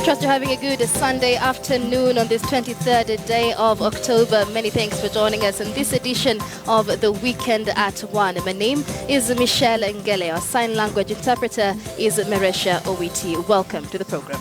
Trust you're having a good Sunday afternoon on this 23rd day of October. Many thanks for joining us in this edition of The Weekend at 1. My name is Michelle Ngele. Our sign language interpreter is Meresha Owiti. Welcome to the program.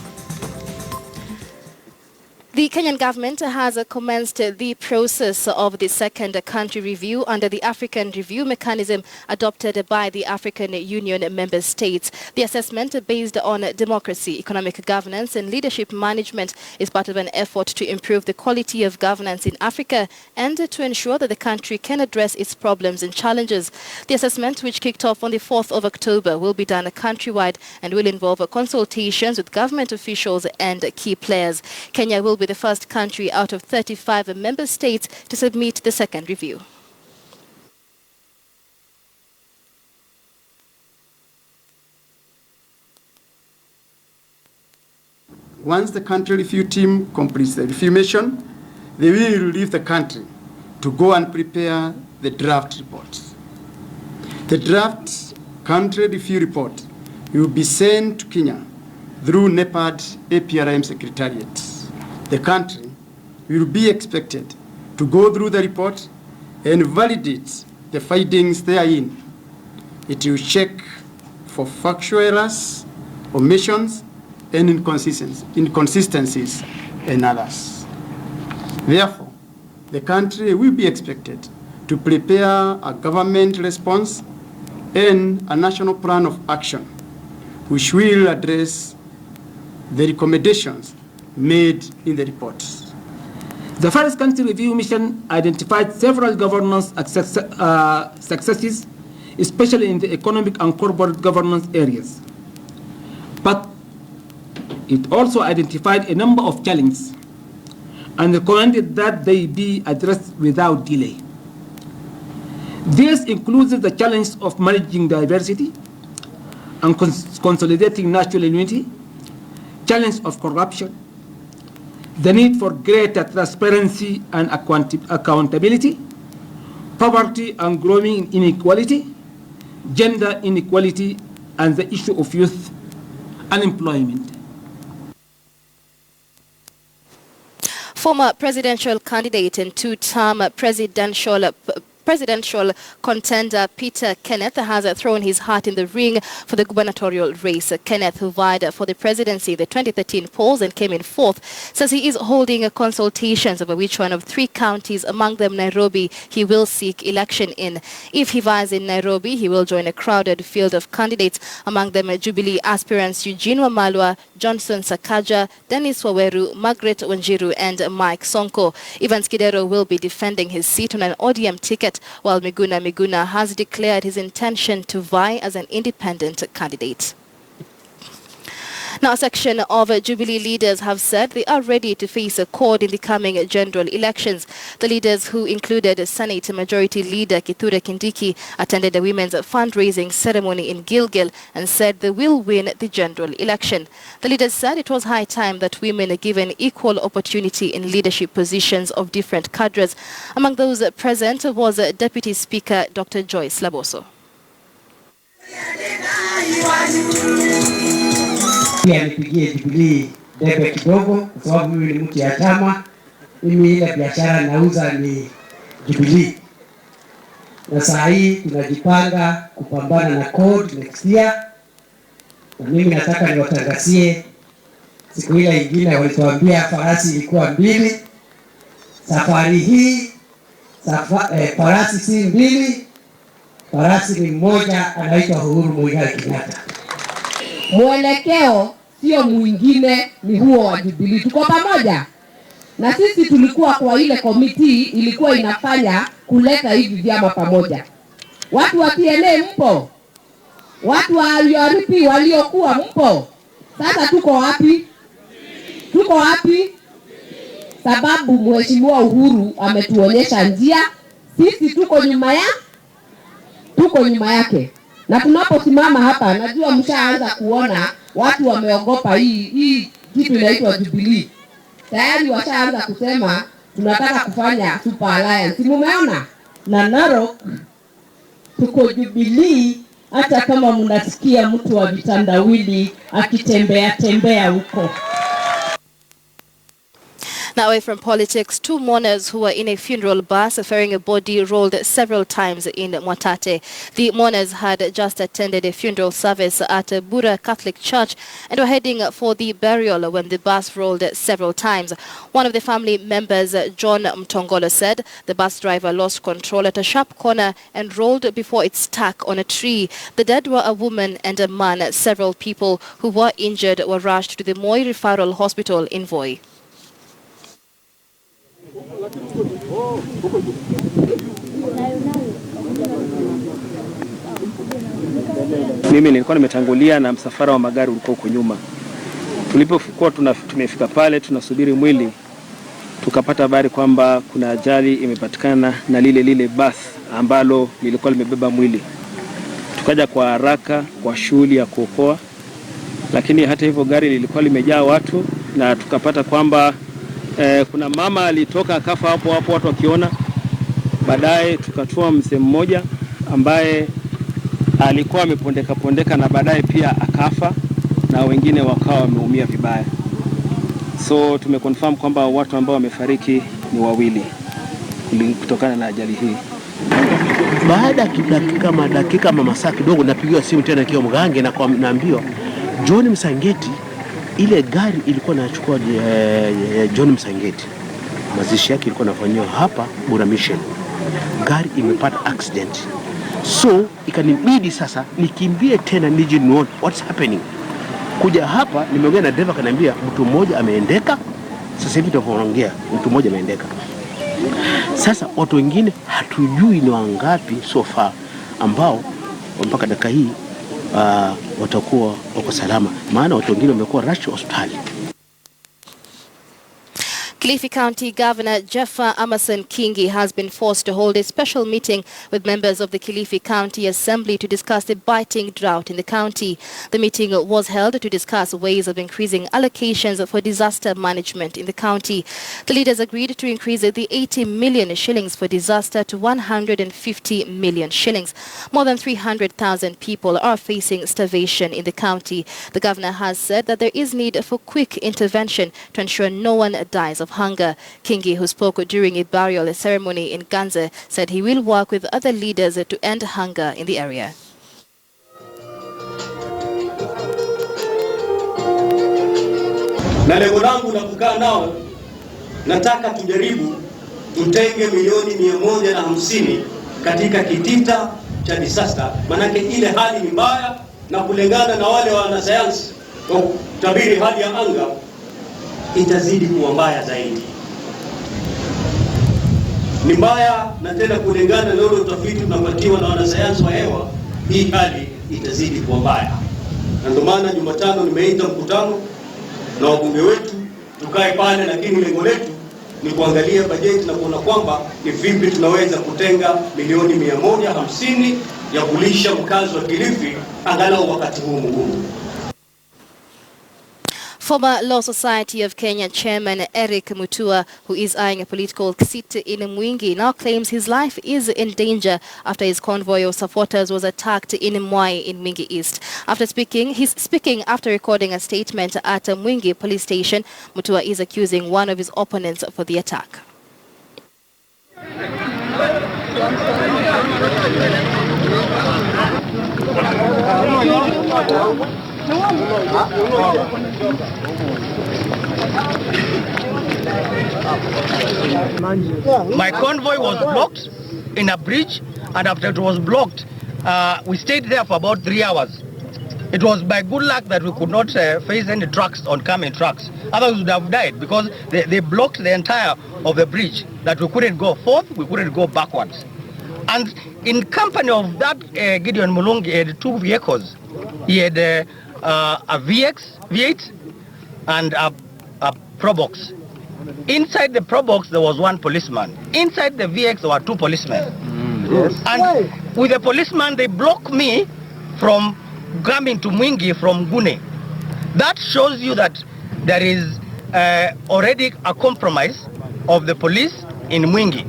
The Kenyan government has commenced the process of the second country review under the African review mechanism adopted by the African Union member states. The assessment, based on democracy, economic governance and leadership management, is part of an effort to improve the quality of governance in Africa and to ensure that the country can address its problems and challenges. The assessment, which kicked off on the 4th of October, will be done countrywide and will involve consultations with government officials and key players. Kenya will be the first country out of 35 member states to submit the second review. Once the country review team completes the review mission, they will leave the country to go and prepare the draft reports. The draft country review report will be sent to Kenya through NEPAD APRM Secretariat. The country will be expected to go through the report and validate the findings therein. It will check for factual errors, omissions, and inconsistencies and others. Therefore, the country will be expected to prepare a government response and a national plan of action, which will address the recommendations made in the reports. The first country review mission identified several governance successes, especially in the economic and corporate governance areas. But it also identified a number of challenges and recommended that they be addressed without delay. This includes the challenge of managing diversity and consolidating national unity, challenge of corruption, the need for greater transparency and accountability, poverty and growing inequality, gender inequality, and the issue of youth unemployment. Former presidential candidate and two-term presidential contender Peter Kenneth has thrown his hat in the ring for the gubernatorial race. Kenneth, who vied for the presidency in the 2013 polls and came in fourth, says he is holding consultations over which one of three counties, among them Nairobi, he will seek election in. If he vies in Nairobi, he will join a crowded field of candidates, among them Jubilee aspirants Eugene Wamalwa, Johnson Sakaja, Dennis Waweru, Margaret Wanjiru and Mike Sonko. Evans Kidero will be defending his seat on an ODM ticket, while Miguna has declared his intention to vie as an independent candidate. Now, a section of Jubilee leaders have said they are ready to face a court in the coming general elections. The leaders, who included Senate Majority Leader Kithure Kindiki, attended a women's fundraising ceremony in Gilgil and said they will win the general election. The leaders said it was high time that women are given equal opportunity in leadership positions of different cadres. Among those present was Deputy Speaker Dr. Joyce Laboso. Pia nipigie Jubilee debe kidogo kwa sababu mimi ni mtu ya chama. Mimi ile biashara nauza ni Jubilee. Na saa hii tunajipanga kupambana na code next year. Na mimi nataka niwatangazie, siku ile ingine walituambia farasi ilikuwa 2. Safari hii farasi si 2, farasi ni mmoja, anaitwa Uhuru Muigai Kenyatta. Mwelekeo sio mwingine, ni huo wa Jubilee. Tuko pamoja. Na sisi tulikuwa kwa ile komiti ilikuwa inafanya kuleta hivi vyama pamoja. Watu wa TNA mpo? Watu wa URP waliokuwa mpo? Sasa tuko wapi? Tuko wapi? Sababu Mheshimiwa Uhuru ametuonyesha njia, sisi tuko nyuma yake. Na tunaposimama hapa, najua mshaanza kuona watu wameogopa hii kitu inaitwa Jubilee. Tayari washaanza kusema tunataka kufanya super alliance. Mumeona? Na Narok tuko Jubilee, hata kama mnasikia mtu wa vitandawili akitembea huko. Now, away from politics, two mourners who were in a funeral bus ferrying a body rolled several times in Mwatate. The mourners had just attended a funeral service at a Bura Catholic Church and were heading for the burial when the bus rolled several times. One of the family members, John Mtongolo, said the bus driver lost control at a sharp corner and rolled before it stuck on a tree. The dead were a woman and a man. Several people who were injured were rushed to the Moi Referral Hospital in Voi. Mimi nilikuwa nimetangulia na msafara wa magari ulikuwa huko nyuma. Tulipokuwa tumefika pale tunasubiri mwili, tukapata habari kwamba kuna ajali imepatikana na lile basi ambalo lilikuwa limebeba mwili. Tukaja kwa haraka kwa shughuli ya kuokoa, lakini hata hivyo gari lilikuwa limejaa watu na tukapata kwamba kuna mama alitoka akafa hapo watu wakiona. Baadaye tukatua mzee mmoja ambaye alikuwa amepondeka na baadaye pia akafa na wengine wakawa wameumia vibaya. So tumeconfirm kwamba watu ambao wamefariki ni wawili kutokana na ajali hii. Baada ya dakika masaa kidogo napigiwa simu tena nikiwa Mgange na naambiwa John Msangeti, ile gari ilikuwa inachukua John Msangeti, mazishi yake ilikuwa inafanywa hapa Bura Mission. Gari imepata accident. So ikanibidi sasa nikimbie tena nije nione what's happening. Kuja hapa nimeongea na driver akaniambia mtu mmoja ameendeka. Sasa hivi tunaongea mtu mmoja ameendeka. Sasa watu wengine hatujui ni wangapi so far ambao mpaka dakika hii watakuwa wako salama, maana watu wengine wamekuwa rush hospitali. Kilifi County Governor Jeffer Amason Kingi has been forced to hold a special meeting with members of the Kilifi County Assembly to discuss the biting drought in the county. The meeting was held to discuss ways of increasing allocations for disaster management in the county. The leaders agreed to increase the 80 million shillings for disaster to 150 million shillings. More than 300,000 people are facing starvation in the county. The governor has said that there is need for quick intervention to ensure no one dies of hunger. Kingi, who spoke during a burial ceremony in Ganze, said he will work with other leaders to end hunger in the area. Na lengo langu la kukaa nao, nataka tujaribu tutenge milioni 150 katika kitita cha disaster, manake ile hali ni mbaya, na kulingana na wale wanasayansi kwa kutabiri hali ya anga itazidi kuwa mbaya zaidi. Ni mbaya, na tena kulingana na ule utafiti tunapatiwa na wanasayansi wa hewa, hii hali itazidi kuwa mbaya. Na ndio maana Jumatano nimeita mkutano na wabunge wetu tukae pale, lakini lengo letu ni kuangalia bajeti na kuona kwamba ni vipi tunaweza kutenga milioni 150 ya kulisha mkazi wa Kilifi angalau wakati huu mgumu. Former Law Society of Kenya Chairman Eric Mutua, who is eyeing a political seat in Mwingi, now claims his life is in danger after his convoy of supporters was attacked in Mwai in Mwingi East. He's speaking after recording a statement at Mwingi police station. Mutua is accusing one of his opponents for the attack. My convoy was blocked in a bridge, and after it was blocked, we stayed there for about 3 hours. It was by good luck that we could not face any trucks, oncoming trucks. Otherwise we would have died because they blocked the entire of the bridge, that we couldn't go forth, we couldn't go backwards. And in company of that Gideon Mulungi, he had 2 vehicles. He had a V8 and a Probox. Inside the Probox there was 1 policeman. Inside the VX there were 2 policemen. Yes. And with the policeman they blocked me from coming to Mwingi from Gune. That shows you that there is already a compromise of the police in Mwingi.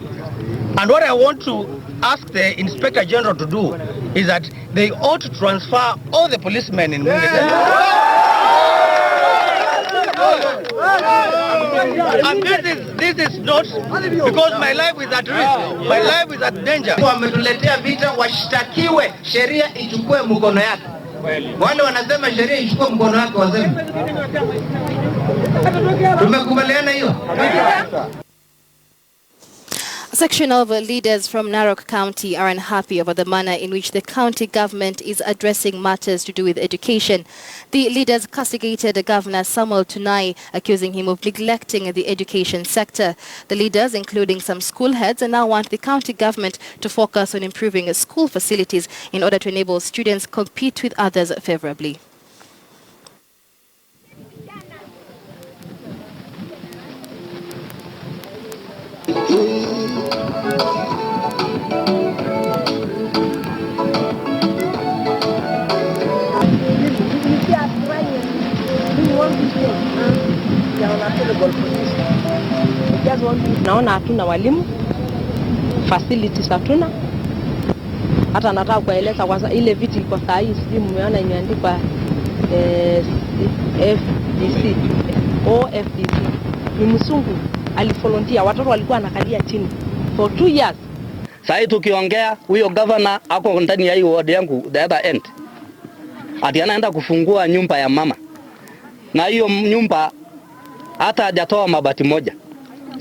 And what I want to ask the Inspector General to do is that they ought to transfer all the policemen in Mwingi. And this is not because my life is at risk. My life is at danger. Wametuletea vita, washtakiwe, sheria ichukue mkono yake. Wale wanasema sheria ichukue mkono wake waseme. Tumekubaliana hiyo? A section of leaders from Narok County are unhappy over the manner in which the county government is addressing matters to do with education. The leaders castigated Governor Samuel Tunai, accusing him of neglecting the education sector. The leaders, including some school heads, now want the county government to focus on improving school facilities in order to enable students compete with others favorably. Naona hatuna walimu, facilities hatuna. Hata nataka kueleza kwa ile viti iko saa hii, sijui mmeona imeandikwa FDC, OFDC. Ni msungu alivolunteer, watoto walikuwa anakalia chini for 2 years. Sasa tukiongea huyo governor ako ndani ya hiyo ward yangu the other end. Ati anaenda kufungua nyumba ya mama. Na hiyo nyumba hata hajatoa mabati moja.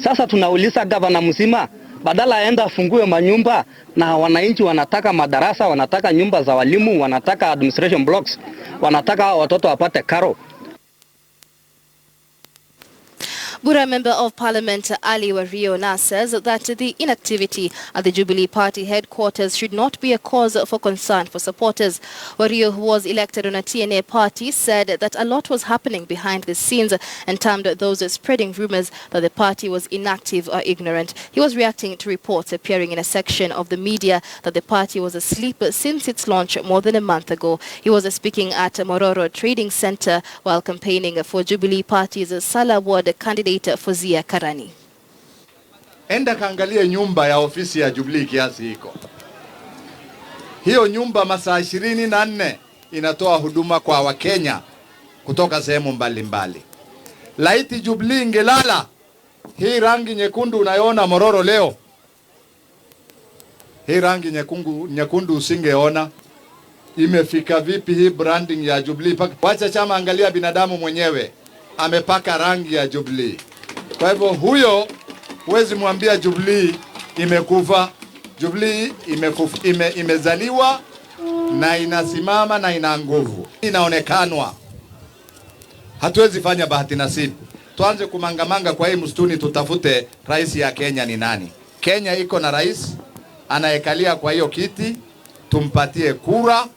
Sasa tunauliza governor mzima, badala aenda afungue manyumba na wananchi wanataka madarasa, wanataka nyumba za walimu, wanataka administration blocks, wanataka watoto wapate karo. Bura Member of Parliament Ali Wario says that the inactivity at the Jubilee Party headquarters should not be a cause for concern for supporters. Wario, who was elected on a TNA party, said that a lot was happening behind the scenes and termed those spreading rumors that the party was inactive or ignorant. He was reacting to reports appearing in a section of the media that the party was asleep since its launch more than a month ago. He was speaking at Mororo Trading Center while campaigning for Jubilee Party's Sala Ward candidate Fozia Karani. Enda kaangalie nyumba ya ofisi ya Jubilee kiasi iko. Hiyo nyumba masaa 24 inatoa huduma kwa Wakenya kutoka sehemu mbalimbali. Laiti Jubilee ingelala, hii rangi nyekundu unayoona Mororo leo, hii rangi nyekundu usingeona. Imefika vipi hii branding ya Jubilee? Wacha chama, angalia binadamu mwenyewe amepaka rangi ya Jubilee. Kwa hivyo huyo huwezi mwambia Jubilee imekufa. Jubilee imezaliwa na inasimama na ina nguvu. Inaonekanwa. Hatuwezi fanya bahati nasibu. Tuanze kumangamanga kwa hii msituni tutafute rais ya Kenya ni nani. Kenya iko na rais anayekalia kwa hiyo kiti, tumpatie kura,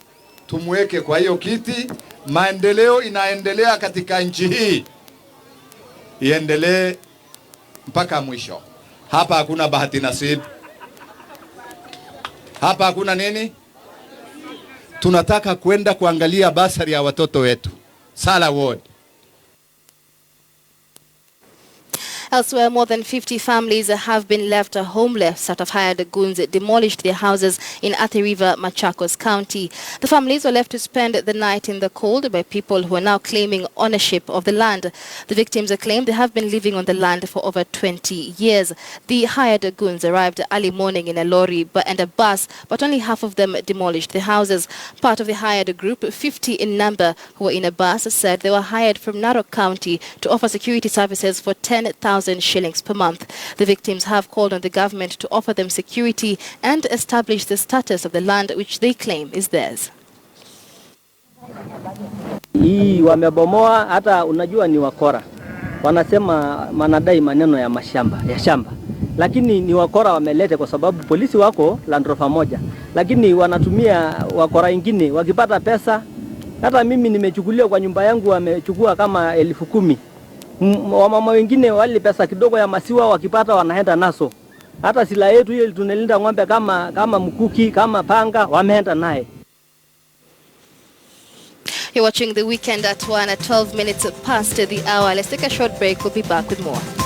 tumweke kwa hiyo kiti. Maendeleo inaendelea katika nchi hii. Iendelee mpaka mwisho. Hapa hakuna bahati nasibu. Hapa hakuna nini? Tunataka kwenda kuangalia basari ya watoto wetu. Sala Ward. Elsewhere, more than 50 families have been left homeless after hired goons demolished their houses in Athi River, Machakos County. The families were left to spend the night in the cold by people who are now claiming ownership of the land. The victims claim they have been living on the land for over 20 years. The hired goons arrived early morning in a lorry and a bus, but only half of them demolished the houses. Part of the hired group, 50 in number, who were in a bus, said they were hired from Narok County to offer security services for 10,000 shillings per month. The victims have called on the government to offer them security and establish the status of the land which they claim is theirs. Hii wamebomoa, hata unajua ni wakora. Wanasema manadai maneno ya shamba. Lakini ni wakora wamelete kwa sababu polisi wako Land Rover moja. Lakini wanatumia wakora wengine wakipata pesa. Hata mimi nimechukuliwa kwa nyumba yangu, wamechukua kama 10,000. Wamama wengine wali pesa kidogo ya masiwa wakipata wanaenda naso. Hata sila yetu ile tunalinda ng'ombe kama mkuki, kama panga, wameenda naye. You're watching The Weekend at 1 at 12 minutes past the hour. Let's take a short break. We'll be back with more.